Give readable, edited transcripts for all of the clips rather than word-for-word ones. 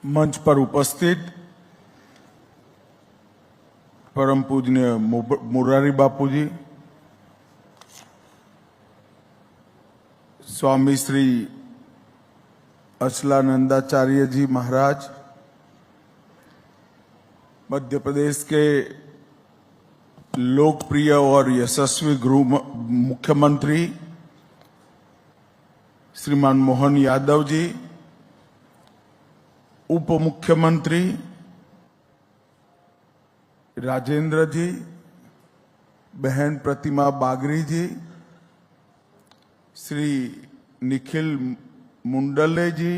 मंच पर उपस्थित परम पूज्य मुरारी बापू जी, स्वामी श्री अचलानंदाचार्य जी महाराज, मध्य प्रदेश के लोकप्रिय और यशस्वी गृह मुख्यमंत्री श्रीमान मोहन यादव जी, उप मुख्यमंत्री राजेंद्र जी, बहन प्रतिमा बागरी जी, श्री निखिल मुंडले जी,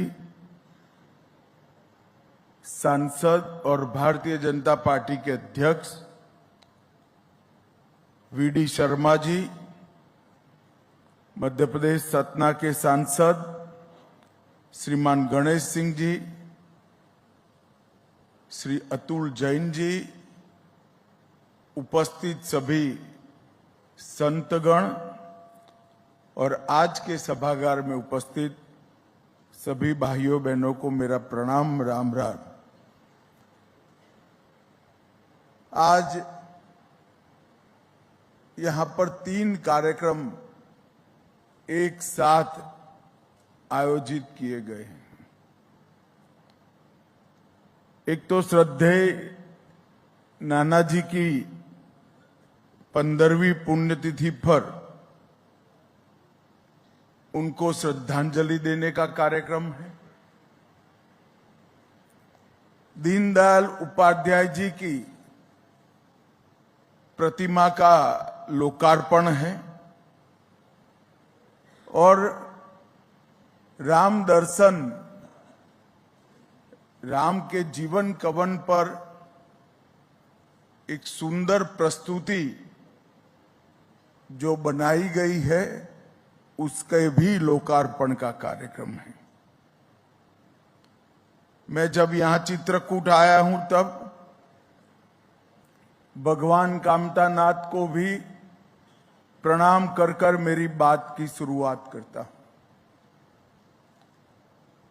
सांसद और भारतीय जनता पार्टी के अध्यक्ष वीडी शर्मा जी, मध्य प्रदेश सतना के सांसद श्रीमान गणेश सिंह जी, श्री अतुल जैन जी, उपस्थित सभी संतगण और आज के सभागार में उपस्थित सभी भाइयों बहनों को मेरा प्रणाम, राम राम। आज यहां पर 3 कार्यक्रम एक साथ आयोजित किए गए हैं। एक तो श्रद्धेय नानाजी की 15वीं पुण्यतिथि पर उनको श्रद्धांजलि देने का कार्यक्रम है। दीनदयाल उपाध्याय जी की प्रतिमा का लोकार्पण है और राम दर्शन, राम के जीवन कवन पर एक सुंदर प्रस्तुति जो बनाई गई है उसके भी लोकार्पण का कार्यक्रम है। मैं जब यहां चित्रकूट आया हूं तब भगवान कामतानाथ को भी प्रणाम कर कर मेरी बात की शुरुआत करता हूं।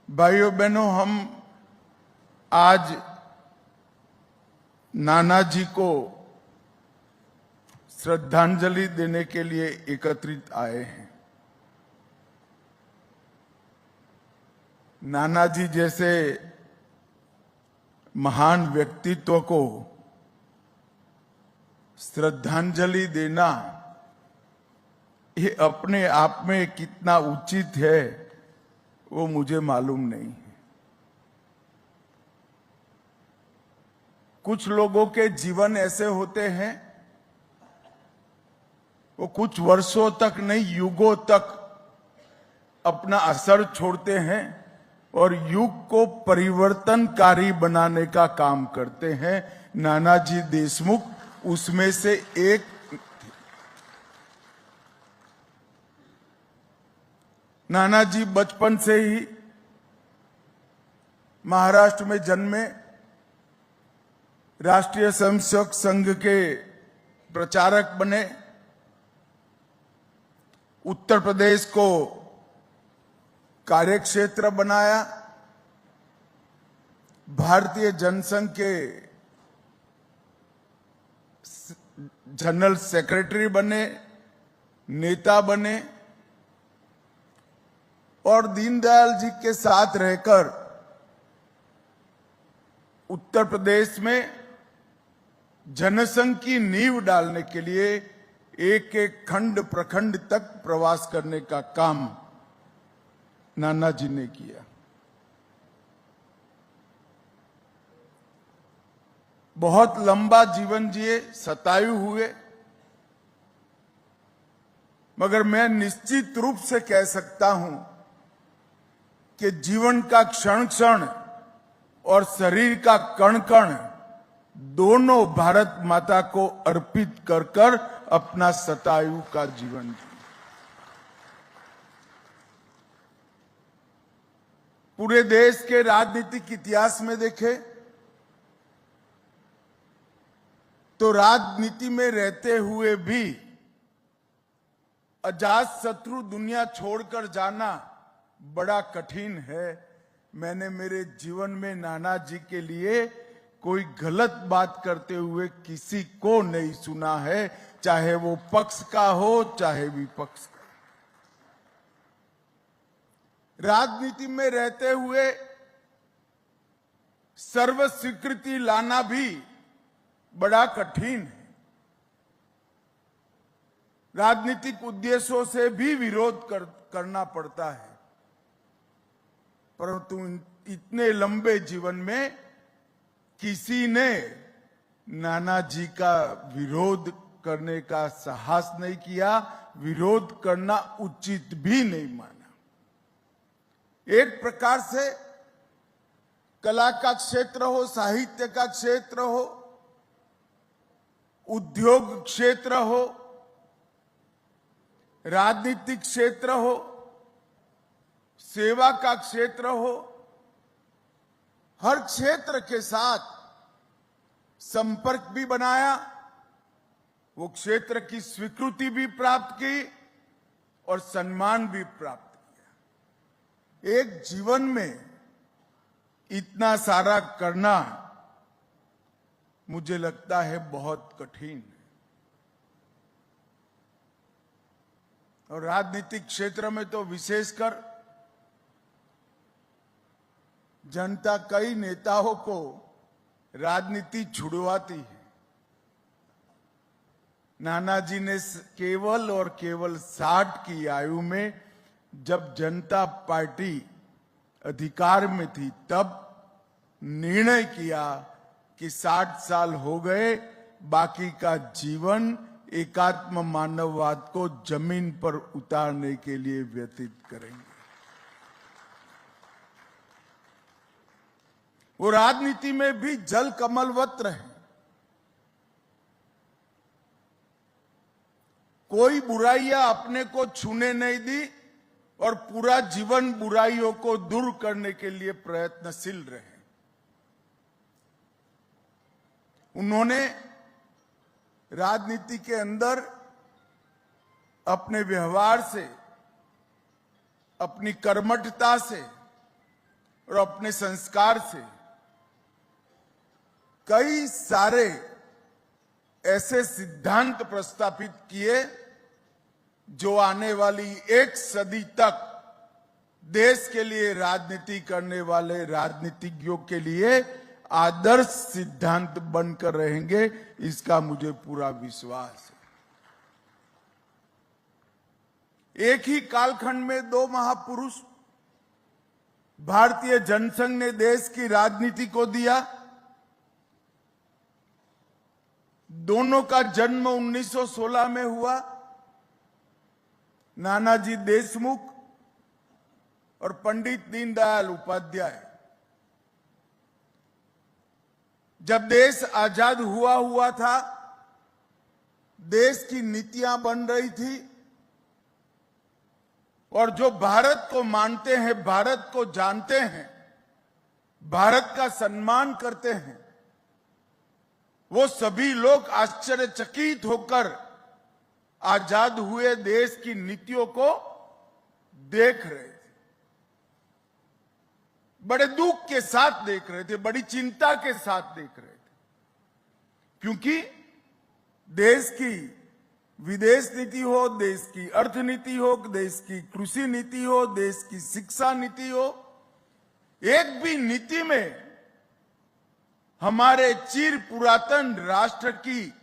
भाइयों बहनों, हम आज नानाजी को श्रद्धांजलि देने के लिए एकत्रित आए हैं। नानाजी जैसे महान व्यक्तित्व को श्रद्धांजलि देना ये अपने आप में कितना उचित है वो मुझे मालूम नहीं है। कुछ लोगों के जीवन ऐसे होते हैं, वो कुछ वर्षों तक नहीं युगों तक अपना असर छोड़ते हैं और युग को परिवर्तनकारी बनाने का काम करते हैं। नानाजी देशमुख उसमें से एक। नानाजी बचपन से ही महाराष्ट्र में जन्मे, राष्ट्रीय स्वयंसेवक संघ के प्रचारक बने, उत्तर प्रदेश को कार्यक्षेत्र बनाया, भारतीय जनसंघ के जनरल सेक्रेटरी बने, नेता बने और दीनदयाल जी के साथ रहकर उत्तर प्रदेश में जनसंघ की नींव डालने के लिए एक एक खंड प्रखंड तक प्रवास करने का काम नानाजी ने किया। बहुत लंबा जीवन जिए, शतायु हुए, मगर मैं निश्चित रूप से कह सकता हूं कि जीवन का क्षण क्षण और शरीर का कण कण दोनों भारत माता को अर्पित कर कर अपना शतायु का जीवन जिया। पूरे देश के राजनीतिक इतिहास में देखें तो राजनीति में रहते हुए भी अजात शत्रु दुनिया छोड़कर जाना बड़ा कठिन है। मैंने मेरे जीवन में नाना जी के लिए कोई गलत बात करते हुए किसी को नहीं सुना है, चाहे वो पक्ष का हो चाहे विपक्ष का। राजनीति में रहते हुए सर्व स्वीकृति लाना भी बड़ा कठिन है। राजनीतिक उद्देश्यों से भी विरोध करना पड़ता है, परंतु इतने लंबे जीवन में किसी ने नाना जी का विरोध करने का साहस नहीं किया, विरोध करना उचित भी नहीं माना। एक प्रकार से कला का क्षेत्र हो, साहित्य का क्षेत्र हो, उद्योग क्षेत्र हो, राजनीतिक क्षेत्र हो, सेवा का क्षेत्र हो, हर क्षेत्र के साथ संपर्क भी बनाया, वो क्षेत्र की स्वीकृति भी प्राप्त की और सम्मान भी प्राप्त किया। एक जीवन में इतना सारा करना मुझे लगता है बहुत कठिन है। और राजनीतिक क्षेत्र में तो विशेषकर जनता कई नेताओं को राजनीति छुड़वाती है। नाना जी ने केवल और केवल 60 की आयु में, जब जनता पार्टी अधिकार में थी, तब निर्णय किया कि 60 साल हो गए, बाकी का जीवन एकात्म मानववाद को जमीन पर उतारने के लिए व्यतीत करेंगे। वो राजनीति में भी जल कमलवत रहे, कोई बुराइयां अपने को छूने नहीं दी और पूरा जीवन बुराइयों को दूर करने के लिए प्रयत्नशील रहे। उन्होंने राजनीति के अंदर अपने व्यवहार से, अपनी कर्मठता से और अपने संस्कार से कई सारे ऐसे सिद्धांत प्रस्तापित किए जो आने वाली एक सदी तक देश के लिए राजनीति करने वाले राजनीतिज्ञों के लिए आदर्श सिद्धांत बनकर रहेंगे, इसका मुझे पूरा विश्वास है। एक ही कालखंड में दो महापुरुष भारतीय जनसंघ ने देश की राजनीति को दिया। दोनों का जन्म 1916 में हुआ। नानाजी देशमुख और पंडित दीनदयाल उपाध्याय। जब देश आजाद हुआ था, देश की नीतियां बन रही थी और जो भारत को मानते हैं, भारत को जानते हैं, भारत का सम्मान करते हैं, वो सभी लोग आश्चर्यचकित होकर आजाद हुए देश की नीतियों को देख रहे थे, बड़े दुख के साथ देख रहे थे, बड़ी चिंता के साथ देख रहे थे, क्योंकि देश की विदेश नीति हो, देश की अर्थनीति हो, देश की कृषि नीति हो, देश की शिक्षा नीति हो, एक भी नीति में हमारे चिर पुरातन राष्ट्र की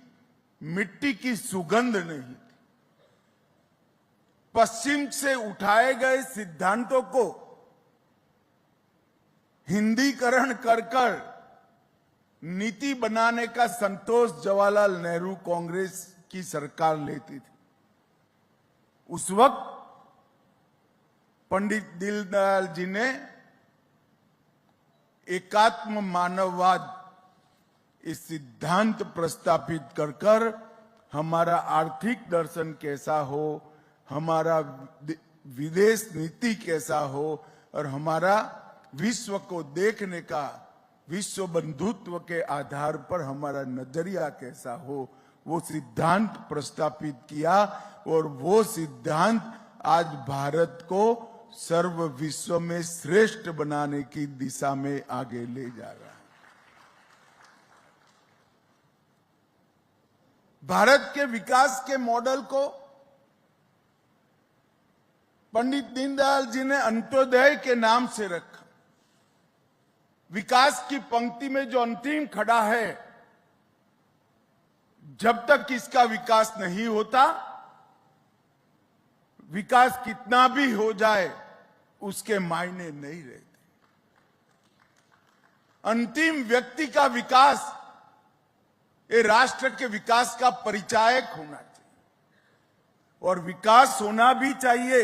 मिट्टी की सुगंध नहीं थी। पश्चिम से उठाए गए सिद्धांतों को हिंदीकरण कर नीति बनाने का संतोष जवाहरलाल नेहरू कांग्रेस की सरकार लेती थी। उस वक्त पंडित दीनदयाल जी ने एकात्म मानववाद इस सिद्धांत प्रस्तापित कर हमारा आर्थिक दर्शन कैसा हो, हमारा विदेश नीति कैसा हो और हमारा विश्व को देखने का, विश्व बंधुत्व के आधार पर हमारा नजरिया कैसा हो, वो सिद्धांत प्रस्तापित किया और वो सिद्धांत आज भारत को सर्व विश्व में श्रेष्ठ बनाने की दिशा में आगे ले जा रहा है। भारत के विकास के मॉडल को पंडित दीनदयाल जी ने अंत्योदय के नाम से रखा। विकास की पंक्ति में जो अंतिम खड़ा है, जब तक इसका विकास नहीं होता, विकास कितना भी हो जाए उसके मायने नहीं रहते। अंतिम व्यक्ति का विकास ये राष्ट्र के विकास का परिचायक होना चाहिए। और विकास होना भी चाहिए,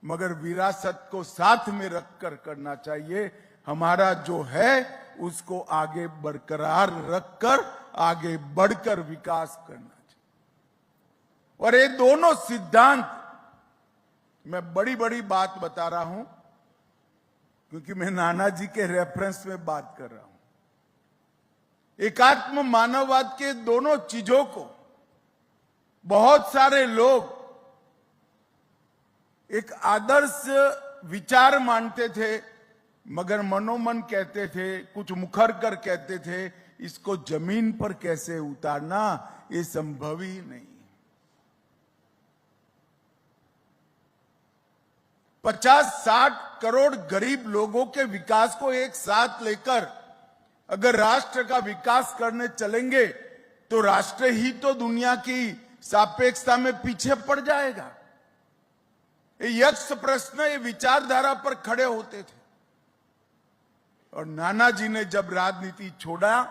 मगर विरासत को साथ में रखकर करना चाहिए। हमारा जो है उसको आगे बरकरार रखकर आगे बढ़कर विकास करना चाहिए। और ये दोनों सिद्धांत, मैं बड़ी बड़ी बात बता रहा हूं क्योंकि मैं नाना जी के रेफरेंस में बात कर रहा हूं। एकात्म मानववाद के दोनों चीजों को बहुत सारे लोग एक आदर्श विचार मानते थे, मगर मनोमन कहते थे, कुछ मुखर कर कहते थे, इसको जमीन पर कैसे उतारना, ये संभव ही नहीं। 50-60 करोड़ गरीब लोगों के विकास को एक साथ लेकर अगर राष्ट्र का विकास करने चलेंगे तो राष्ट्र ही तो दुनिया की सापेक्षता में पीछे पड़ जाएगा। ये यक्ष प्रश्न ये विचारधारा पर खड़े होते थे। और नाना जी ने जब राजनीति छोड़ा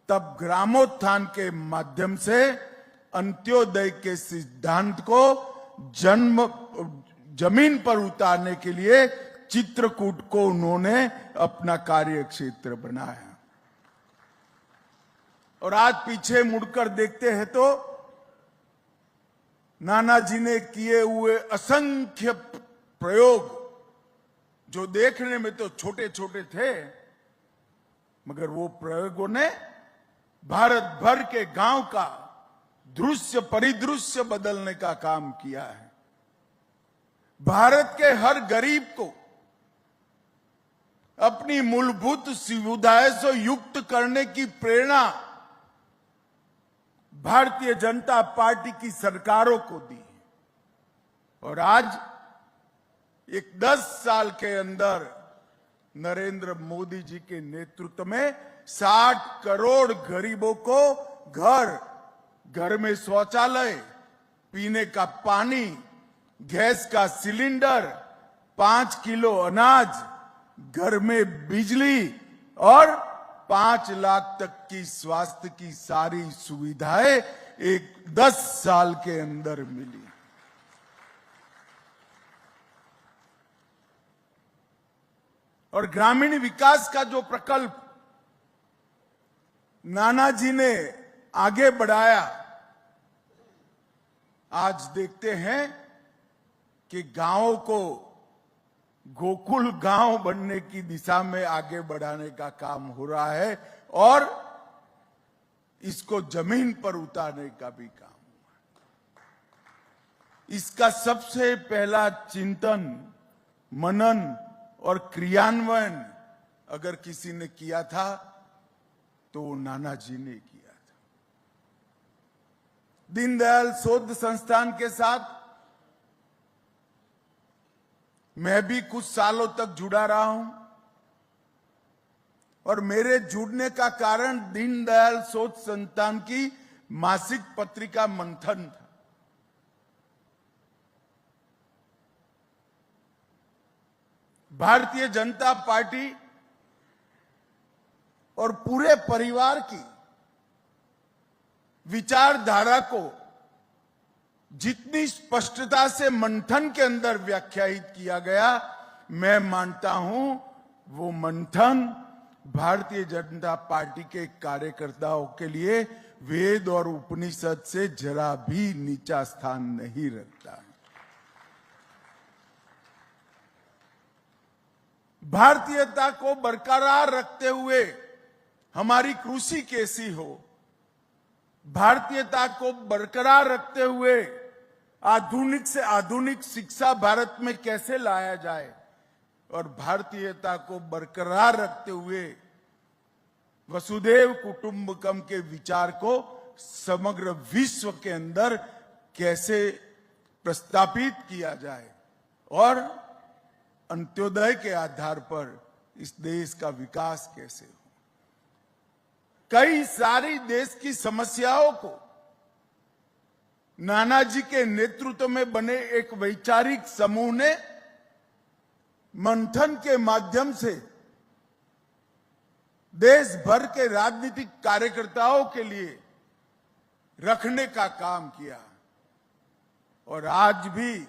तब ग्रामोत्थान के माध्यम से अंत्योदय के सिद्धांत को जमीन पर उतारने के लिए चित्रकूट को उन्होंने अपना कार्य क्षेत्र बनाया। और आज पीछे मुड़कर देखते हैं तो नाना जी ने किए हुए असंख्य प्रयोग, जो देखने में तो छोटे छोटे थे, मगर वो प्रयोगों ने भारत भर के गांव का दृश्य परिदृश्य बदलने का काम किया है। भारत के हर गरीब को अपनी मूलभूत सुविधाएं से युक्त करने की प्रेरणा भारतीय जनता पार्टी की सरकारों को दी। और आज एक 10 साल के अंदर नरेंद्र मोदी जी के नेतृत्व में 60 करोड़ गरीबों को घर में शौचालय, पीने का पानी, गैस का सिलेंडर, 5 किलो अनाज, घर में बिजली और 5 लाख तक की स्वास्थ्य की सारी सुविधाएं एक 10 साल के अंदर मिली। और ग्रामीण विकास का जो प्रकल्प नाना जी ने आगे बढ़ाया, आज देखते हैं कि गांवों को गोकुल गांव बनने की दिशा में आगे बढ़ाने का काम हो रहा है और इसको जमीन पर उतारने का भी काम हुआ। इसका सबसे पहला चिंतन, मनन और क्रियान्वयन अगर किसी ने किया था तो वो नाना जी ने किया था। दीनदयाल शोध संस्थान के साथ मैं भी कुछ सालों तक जुड़ा रहा हूं और मेरे जुड़ने का कारण दीनदयाल शोध संस्थान की मासिक पत्रिका मंथन था। भारतीय जनता पार्टी और पूरे परिवार की विचारधारा को जितनी स्पष्टता से मंथन के अंदर व्याख्यायित किया गया, मैं मानता हूं वो मंथन भारतीय जनता पार्टी के कार्यकर्ताओं के लिए वेद और उपनिषद से जरा भी नीचा स्थान नहीं रखता है। भारतीयता को बरकरार रखते हुए हमारी कृषि कैसी हो, भारतीयता को बरकरार रखते हुए आधुनिक से आधुनिक शिक्षा भारत में कैसे लाया जाए और भारतीयता को बरकरार रखते हुए वसुधैव कुटुंबकम के विचार को समग्र विश्व के अंदर कैसे प्रस्तापित किया जाए और अंत्योदय के आधार पर इस देश का विकास कैसे हो। कई सारी देश की समस्याओं को नानाजी के नेतृत्व में बने एक वैचारिक समूह ने मंथन के माध्यम से देश भर के राजनीतिक कार्यकर्ताओं के लिए रखने का काम किया और आज भी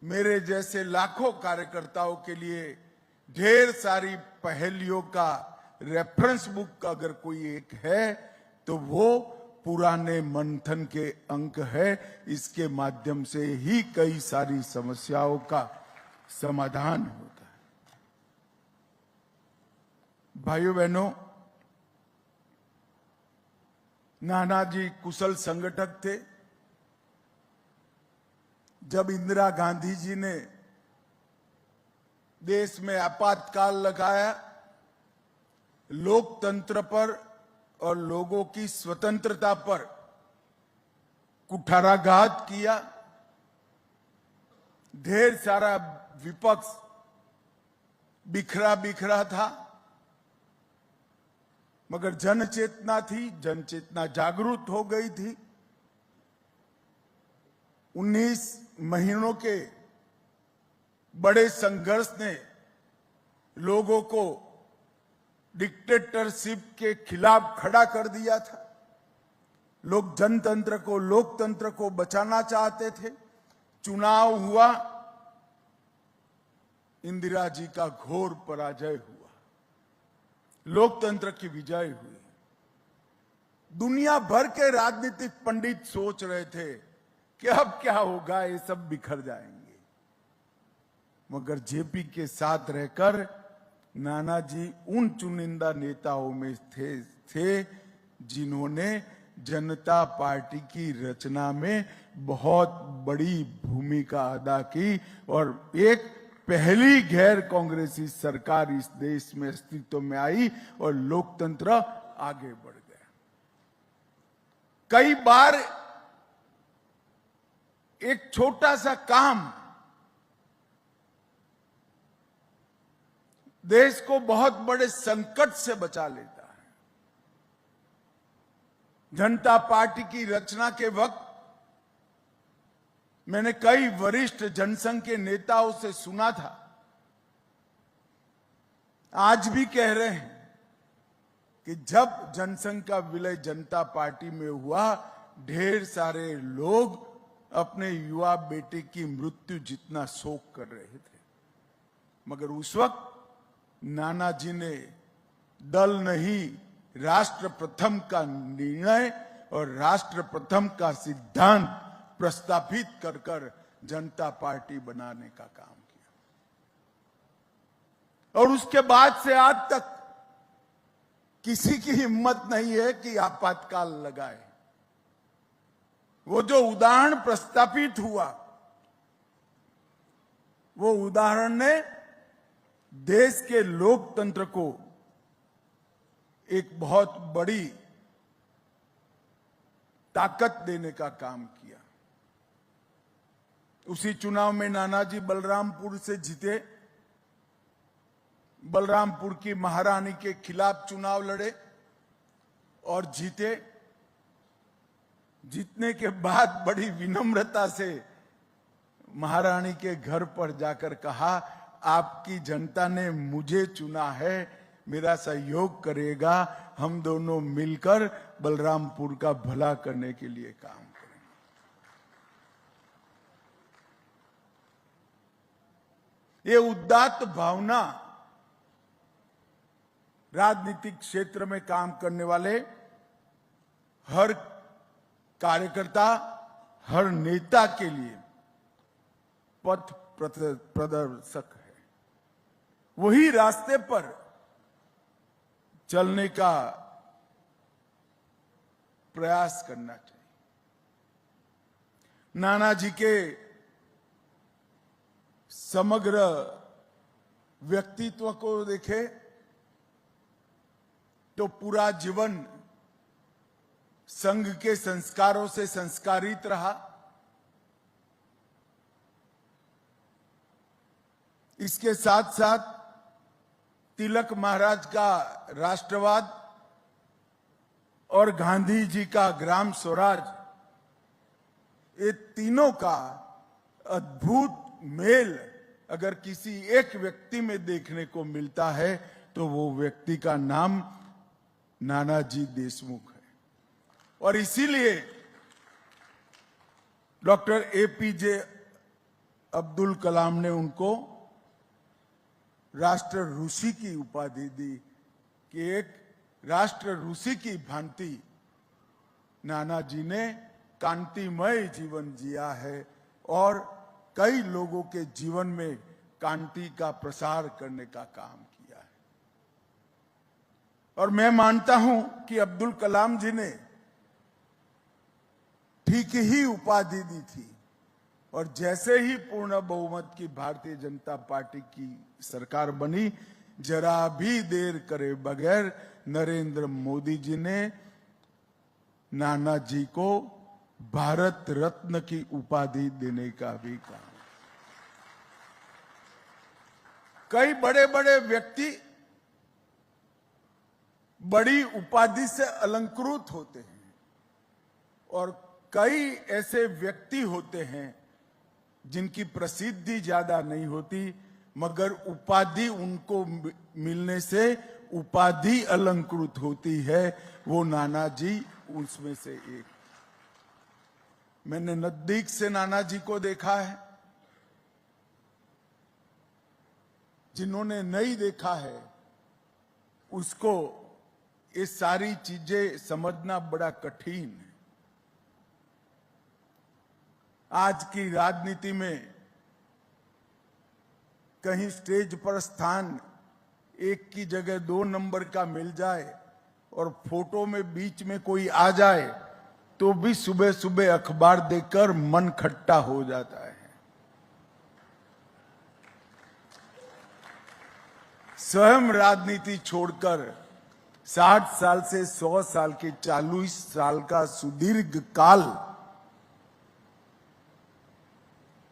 मेरे जैसे लाखों कार्यकर्ताओं के लिए ढेर सारी पहेलियों का रेफरेंस बुक अगर कोई एक है तो वो पुराने मंथन के अंक है। इसके माध्यम से ही कई सारी समस्याओं का समाधान होता है। भाइयों बहनों, नानाजी कुशल संगठक थे। जब इंदिरा गांधी जी ने देश में आपातकाल लगाया, लोकतंत्र पर और लोगों की स्वतंत्रता पर कुठाराघात किया, ढेर सारा विपक्ष बिखरा बिखरा था, मगर जन चेतना थी, जन चेतना जागरूक हो गई थी। 19 महीनों के बड़े संघर्ष ने लोगों को डिक्टेटरशिप के खिलाफ खड़ा कर दिया था। लोग जनतंत्र को, लोकतंत्र को बचाना चाहते थे। चुनाव हुआ, इंदिरा जी का घोर पराजय हुआ, लोकतंत्र की विजय हुई। दुनिया भर के राजनीतिक पंडित सोच रहे थे कि अब क्या होगा, ये सब बिखर जाएंगे, मगर जेपी के साथ रहकर नानाजी उन चुनिंदा नेताओं में थे जिन्होंने जनता पार्टी की रचना में बहुत बड़ी भूमिका अदा की और एक पहली गैर कांग्रेसी सरकार इस देश में अस्तित्व में आई और लोकतंत्र आगे बढ़ गया। कई बार एक छोटा सा काम देश को बहुत बड़े संकट से बचा लेता है। जनता पार्टी की रचना के वक्त मैंने कई वरिष्ठ जनसंघ के नेताओं से सुना था, आज भी कह रहे हैं कि जब जनसंघ का विलय जनता पार्टी में हुआ, ढेर सारे लोग अपने युवा बेटे की मृत्यु जितना शोक कर रहे थे, मगर उस वक्त नानाजी ने दल नहीं, राष्ट्र प्रथम का निर्णय और राष्ट्र प्रथम का सिद्धांत प्रस्तापित कर कर जनता पार्टी बनाने का काम किया और उसके बाद से आज तक किसी की हिम्मत नहीं है कि आपातकाल लगाए। वो जो उदाहरण प्रस्तापित हुआ, वो उदाहरण ने देश के लोकतंत्र को एक बहुत बड़ी ताकत देने का काम किया। उसी चुनाव में नानाजी बलरामपुर से जीते, बलरामपुर की महारानी के खिलाफ चुनाव लड़े और जीते। जीतने के बाद बड़ी विनम्रता से महारानी के घर पर जाकर कहा, आपकी जनता ने मुझे चुना है, मेरा सहयोग करेगा, हम दोनों मिलकर बलरामपुर का भला करने के लिए काम करेंगे। ये उदात्त भावना राजनीतिक क्षेत्र में काम करने वाले हर कार्यकर्ता, हर नेता के लिए पथ प्रदर्शक है। वही रास्ते पर चलने का प्रयास करना चाहिए। नानाजी के समग्र व्यक्तित्व को देखें तो पूरा जीवन संघ के संस्कारों से संस्कारित रहा। इसके साथ साथ तिलक महाराज का राष्ट्रवाद और गांधी जी का ग्राम स्वराज, ये तीनों का अद्भुत मेल अगर किसी एक व्यक्ति में देखने को मिलता है तो वो व्यक्ति का नाम नानाजी देशमुख है। और इसीलिए डॉक्टर एपीजे अब्दुल कलाम ने उनको राष्ट्र ऋषि की उपाधि दी कि एक राष्ट्र ऋषि की भांति नानाजी ने कांतिमय जीवन जिया है और कई लोगों के जीवन में कांति का प्रसार करने का काम किया है। और मैं मानता हूं कि अब्दुल कलाम जी ने ठीक ही उपाधि दी थी और जैसे ही पूर्ण बहुमत की भारतीय जनता पार्टी की सरकार बनी, जरा भी देर करे बगैर नरेंद्र मोदी जी ने नानाजी को भारत रत्न की उपाधि देने का भी कहा। कई बड़े बड़े व्यक्ति बड़ी उपाधि से अलंकृत होते हैं और कई ऐसे व्यक्ति होते हैं जिनकी प्रसिद्धि ज्यादा नहीं होती मगर उपाधि उनको मिलने से उपाधि अलंकृत होती है। वो नानाजी उसमें से एक। मैंने नजदीक से नानाजी को देखा है, जिन्होंने नहीं देखा है उसको ये सारी चीजें समझना बड़ा कठिन है। आज की राजनीति में कहीं स्टेज पर स्थान एक की जगह 2 नंबर का मिल जाए और फोटो में बीच में कोई आ जाए तो भी सुबह सुबह अखबार देखकर मन खट्टा हो जाता है। स्वयं राजनीति छोड़कर 60 साल से 100 साल के 40 साल का सुदीर्घ काल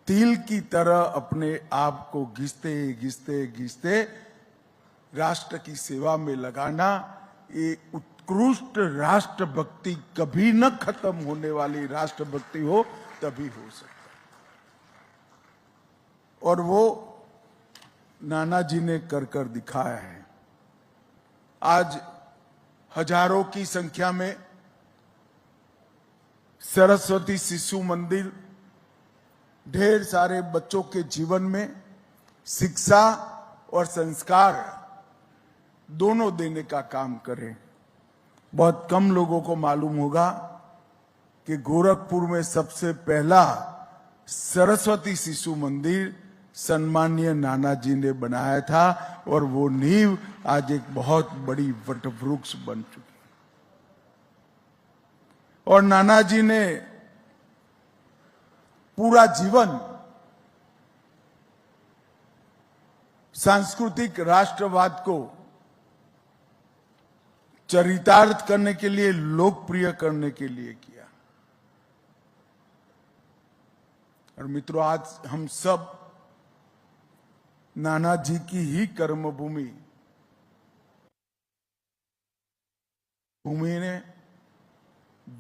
तिल की तरह अपने आप को घिसते घिसते घिसते राष्ट्र की सेवा में लगाना, ये उत्कृष्ट राष्ट्रभक्ति कभी न खत्म होने वाली राष्ट्रभक्ति हो तभी हो सकता है। और वो नानाजी ने कर दिखाया है। आज हजारों की संख्या में सरस्वती शिशु मंदिर ढेर सारे बच्चों के जीवन में शिक्षा और संस्कार दोनों देने का काम करें। बहुत कम लोगों को मालूम होगा कि गोरखपुर में सबसे पहला सरस्वती शिशु मंदिर सम्मानीय नानाजी ने बनाया था और वो नींव आज एक बहुत बड़ी वटवृक्ष बन चुकी। और नानाजी ने पूरा जीवन सांस्कृतिक राष्ट्रवाद को चरितार्थ करने के लिए, लोकप्रिय करने के लिए किया। और मित्रों, आज हम सब नानाजी की ही कर्मभूमि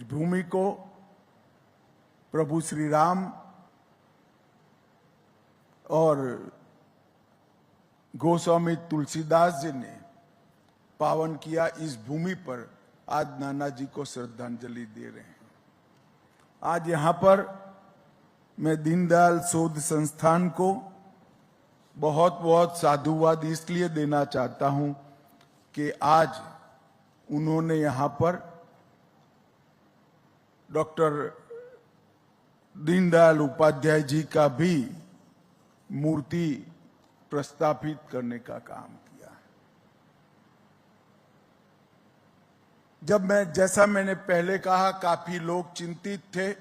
भूमि को प्रभु श्री राम और गोस्वामी तुलसीदास जी ने पावन किया। इस भूमि पर आज नानाजी को श्रद्धांजलि दे रहे हैं। आज यहां पर मैं दीनदयाल शोध संस्थान को बहुत बहुत साधुवाद इसलिए देना चाहता हूं कि आज उन्होंने यहां पर डॉक्टर दीनदयाल उपाध्याय जी का भी मूर्ति प्रस्थापित करने का काम किया। जैसा मैंने पहले कहा, काफी लोग चिंतित थे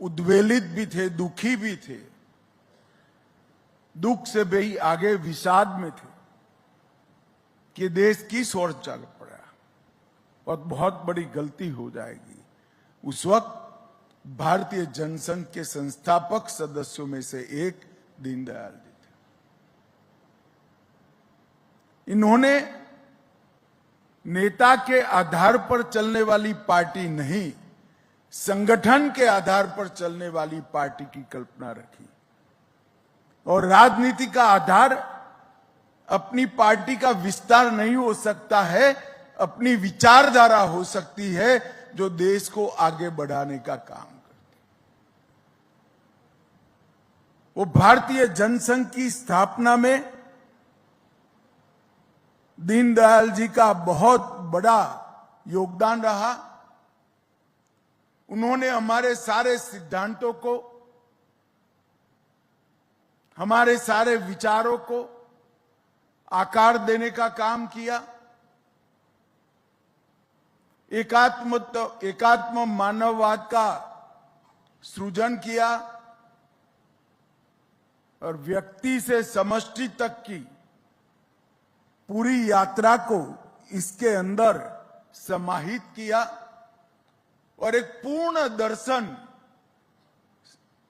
उद्वेलित भी थे, दुखी भी थे, दुख से भी आगे विषाद में थे कि देश किस ओर चल पड़ा और बहुत बड़ी गलती हो जाएगी। उस वक्त भारतीय जनसंघ के संस्थापक सदस्यों में से एक दीनदयाल जी थे। इन्होंने नेता के आधार पर चलने वाली पार्टी नहीं, संगठन के आधार पर चलने वाली पार्टी की कल्पना रखी और राजनीति का आधार अपनी पार्टी का विस्तार नहीं हो सकता है, अपनी विचारधारा हो सकती है जो देश को आगे बढ़ाने का काम करती। वो भारतीय जनसंघ की स्थापना में दीनदयाल जी का बहुत बड़ा योगदान रहा। उन्होंने हमारे सारे सिद्धांतों को, हमारे सारे विचारों को आकार देने का काम किया। एकात्म मानववाद का सृजन किया और व्यक्ति से समष्टि तक की पूरी यात्रा को इसके अंदर समाहित किया और एक पूर्ण दर्शन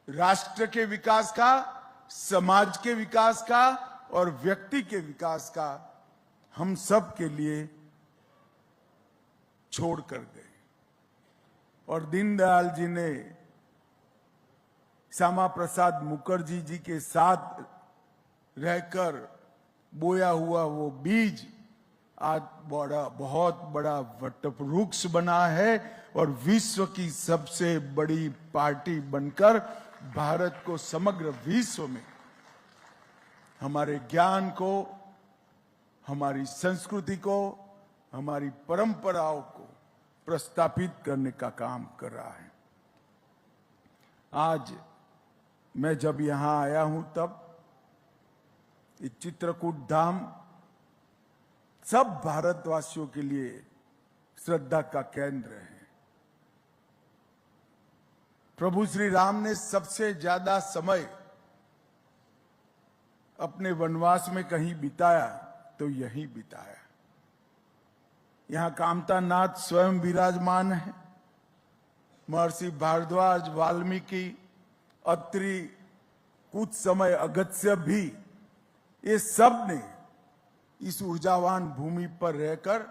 राष्ट्र के विकास का, समाज के विकास का और व्यक्ति के विकास का हम सब के लिए छोड़ कर गए। और दीनदयाल जी ने श्यामा प्रसाद मुखर्जी जी के साथ रहकर बोया हुआ वो बीज आज बहुत बड़ा वटवृक्ष बना है और विश्व की सबसे बड़ी पार्टी बनकर भारत को समग्र विश्व में हमारे ज्ञान को, हमारी संस्कृति को, हमारी परंपराओं को प्रस्थापित करने का काम कर रहा है। आज मैं जब यहां आया हूं तब ये चित्रकूट धाम सब भारतवासियों के लिए श्रद्धा का केंद्र है। प्रभु श्री राम ने सबसे ज्यादा समय अपने वनवास में कहीं बिताया तो यहीं बिताया। यहां कामता नाथ स्वयं विराजमान है। महर्षि भारद्वाज, वाल्मीकि, अत्रि, कुछ समय अगस्त्य भी, ये सब ने इस ऊर्जावान भूमि पर रहकर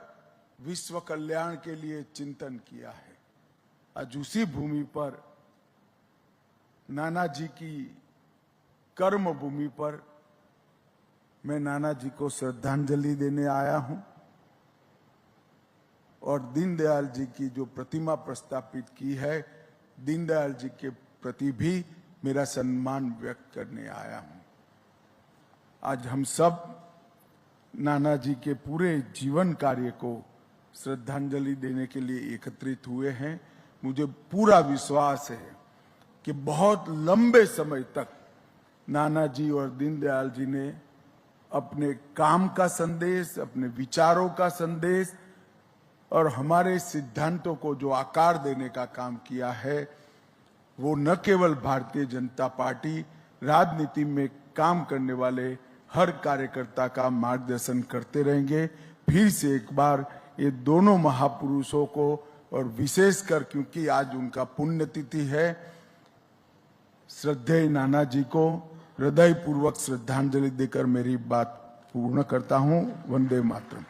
विश्व कल्याण के लिए चिंतन किया है। आज उसी भूमि पर नानाजी की कर्म भूमि पर मैं नानाजी को श्रद्धांजलि देने आया हूं और दीनदयाल जी की जो प्रतिमा प्रस्थापित की है, दीनदयाल जी के प्रति भी मेरा सम्मान व्यक्त करने आया हूं। आज हम सब नानाजी के पूरे जीवन कार्य को श्रद्धांजलि देने के लिए एकत्रित हुए हैं। मुझे पूरा विश्वास है कि बहुत लंबे समय तक नानाजी और दीनदयाल जी ने अपने काम का संदेश, अपने विचारों का संदेश और हमारे सिद्धांतों को जो आकार देने का काम किया है, वो न केवल भारतीय जनता पार्टी, राजनीति में काम करने वाले हर कार्यकर्ता का मार्गदर्शन करते रहेंगे। फिर से एक बार ये दोनों महापुरुषों को और विशेषकर क्योंकि आज उनका पुण्यतिथि है, श्रद्धेय नानाजी को हृदयपूर्वक श्रद्धांजलि देकर मेरी बात पूर्ण करता हूं। वंदे मातरम।